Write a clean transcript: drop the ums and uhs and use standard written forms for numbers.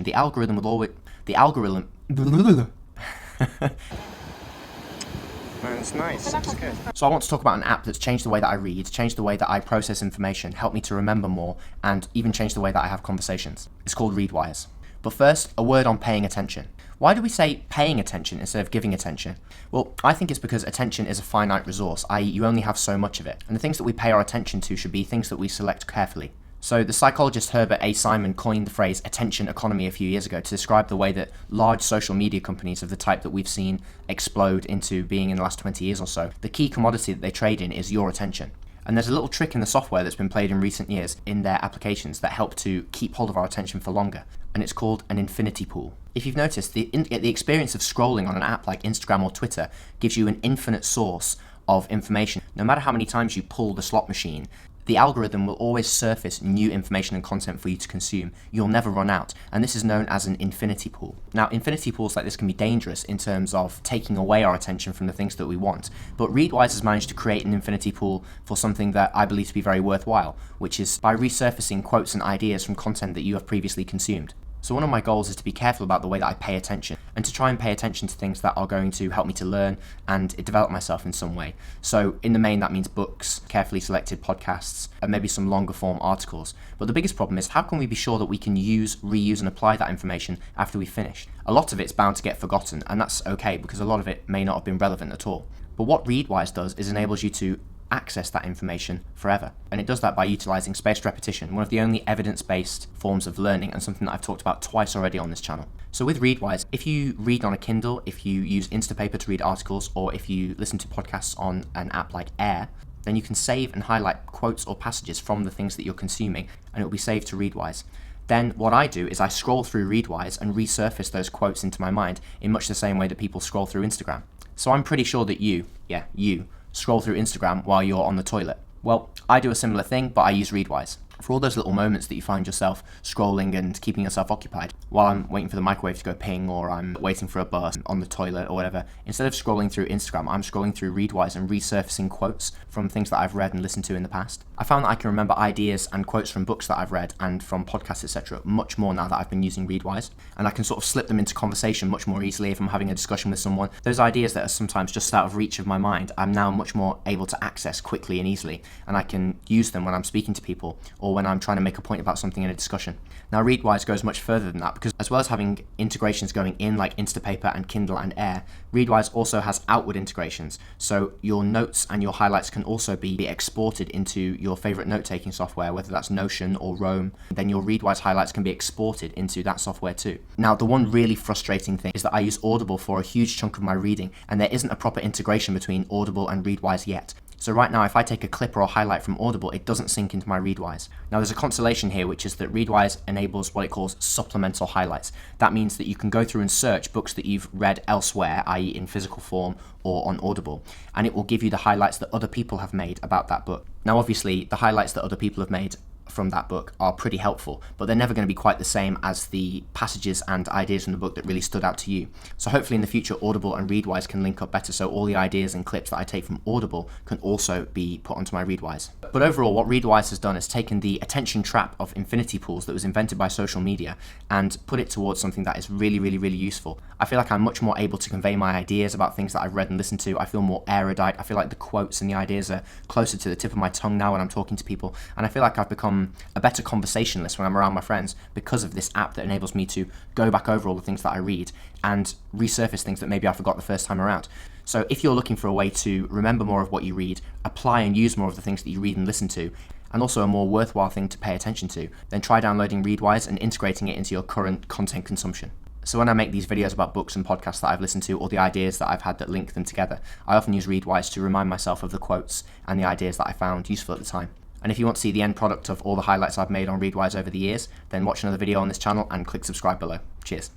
The algorithm will always... The algorithm... It's nice. It's good. So I want to talk about an app that's changed the way that I read, changed the way that I process information, helped me to remember more, and even changed the way that I have conversations. It's called Readwise. But first, a word on paying attention. Why do we say paying attention instead of giving attention? Well, I think it's because attention is a finite resource, i.e. you only have so much of it, and the things that we pay our attention to should be things that we select carefully. So the psychologist Herbert A. Simon coined the phrase attention economy a few years ago to describe the way that large social media companies of the type that we've seen explode into being in the last 20 years or so, the key commodity that they trade in is your attention. And there's a little trick in the software that's been played in recent years in their applications that help to keep hold of our attention for longer, and it's called an infinity pool. If you've noticed, the experience of scrolling on an app like Instagram or Twitter gives you an infinite source of information. No matter how many times you pull the slot machine, the algorithm will always surface new information and content for you to consume. You'll never run out, and this is known as an infinity pool. Now, infinity pools like this can be dangerous in terms of taking away our attention from the things that we want, but Readwise has managed to create an infinity pool for something that I believe to be very worthwhile, which is by resurfacing quotes and ideas from content that you have previously consumed. So one of my goals is to be careful about the way that I pay attention, and to try and pay attention to things that are going to help me to learn and develop myself in some way. So in the main, that means books, carefully selected podcasts, and maybe some longer form articles. But the biggest problem is, how can we be sure that we can use, reuse, and apply that information after we've finished? A lot of it's bound to get forgotten, and that's okay, because a lot of it may not have been relevant at all. But what Readwise does is enables you to access that information forever. And it does that by utilizing spaced repetition, one of the only evidence-based forms of learning, and something that I've talked about twice already on this channel. So with Readwise, if you read on a Kindle, if you use Instapaper to read articles, or if you listen to podcasts on an app like Air, then you can save and highlight quotes or passages from the things that you're consuming, and it will be saved to Readwise. Then what I do is I scroll through Readwise and resurface those quotes into my mind in much the same way that people scroll through Instagram. So I'm pretty sure that you scroll through Instagram while you're on the toilet. Well, I do a similar thing, but I use Readwise. For all those little moments that you find yourself scrolling and keeping yourself occupied, while I'm waiting for the microwave to go ping, or I'm waiting for a bus on the toilet or whatever, instead of scrolling through Instagram, I'm scrolling through Readwise and resurfacing quotes from things that I've read and listened to in the past. I found that I can remember ideas and quotes from books that I've read and from podcasts, etc. much more now that I've been using Readwise, and I can sort of slip them into conversation much more easily if I'm having a discussion with someone. Those ideas that are sometimes just out of reach of my mind, I'm now much more able to access quickly and easily, and I can use them when I'm speaking to people or when I'm trying to make a point about something in a discussion. Now Readwise goes much further than that, because as well as having integrations going in like Instapaper and Kindle and Air, Readwise also has outward integrations, so your notes and your highlights can also be exported into your favorite note-taking software, whether that's Notion or Roam. Then your Readwise highlights can be exported into that software too. Now, the one really frustrating thing is that I use Audible for a huge chunk of my reading, and there isn't a proper integration between Audible and Readwise yet. So right now, if I take a clip or a highlight from Audible, it doesn't sync into my Readwise. Now there's a consolation here, which is that Readwise enables what it calls supplemental highlights. That means that you can go through and search books that you've read elsewhere, i.e. in physical form or on Audible, and it will give you the highlights that other people have made about that book. Now obviously, the highlights that other people have made from that book are pretty helpful, but they're never going to be quite the same as the passages and ideas from the book that really stood out to you. So hopefully in the future, Audible and Readwise can link up better, so all the ideas and clips that I take from Audible can also be put onto my Readwise. But overall, what Readwise has done is taken the attention trap of infinity pools that was invented by social media and put it towards something that is really useful. I feel like I'm much more able to convey my ideas about things that I've read and listened to. I feel more erudite. I feel like the quotes and the ideas are closer to the tip of my tongue now when I'm talking to people, and I feel like I've become a better conversationalist when I'm around my friends because of this app that enables me to go back over all the things that I read and resurface things that maybe I forgot the first time around. So if you're looking for a way to remember more of what you read, apply and use more of the things that you read and listen to, and also a more worthwhile thing to pay attention to, then try downloading Readwise and integrating it into your current content consumption. So when I make these videos about books and podcasts that I've listened to, or the ideas that I've had that link them together, I often use Readwise to remind myself of the quotes and the ideas that I found useful at the time. And if you want to see the end product of all the highlights I've made on Readwise over the years, then watch another video on this channel and click subscribe below. Cheers.